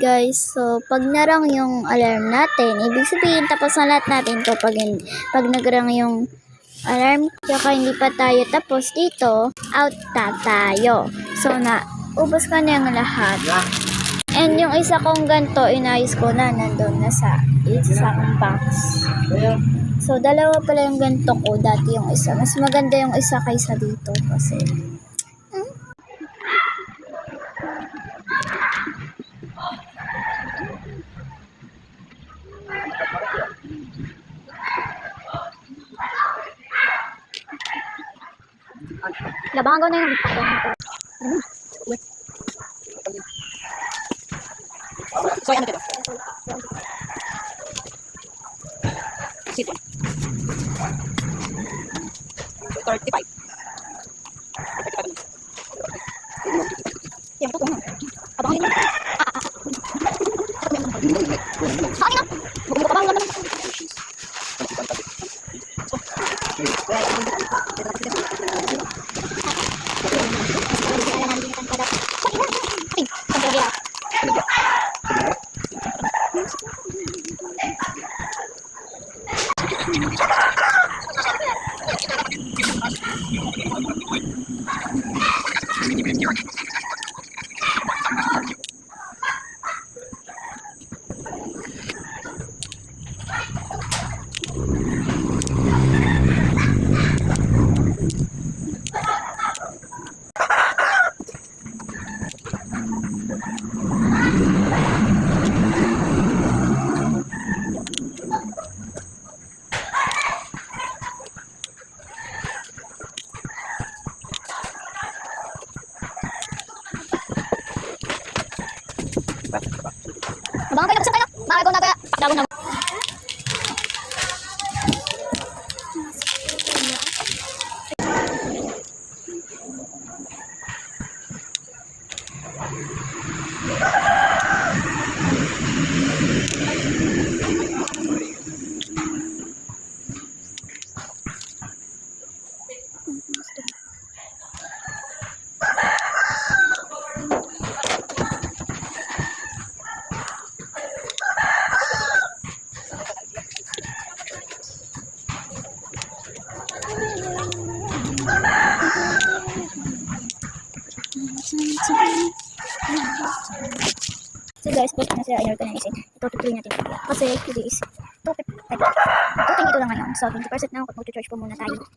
guys, so pag narang yung alarm natin, ibig sabihin tapos na lahat natin to. Pag nagrang yung alarm, kaya hindi pa tayo tapos dito, out tayo. So ubos ka na yung lahat. And yung isa kong ganito, inayos ko na, nandun na sa isang box. So dalawa pala yung ganito ko, dati yung isa. Mas maganda yung isa kaysa dito kasi labangan ko na yung so ano dito? Sit 35. Yan ito na. Abangan nyo. Sa akin na. Huwag mo kabangan naman. Abangan kayo, kasi kayo. Nakagaw na kaya. Dagon na. So guys, put na sila i-organize. Ito tutuloy natin. Kasi it is 2:10 ito lang ngayon. So 20% na ako. Mag-charge po muna tayo.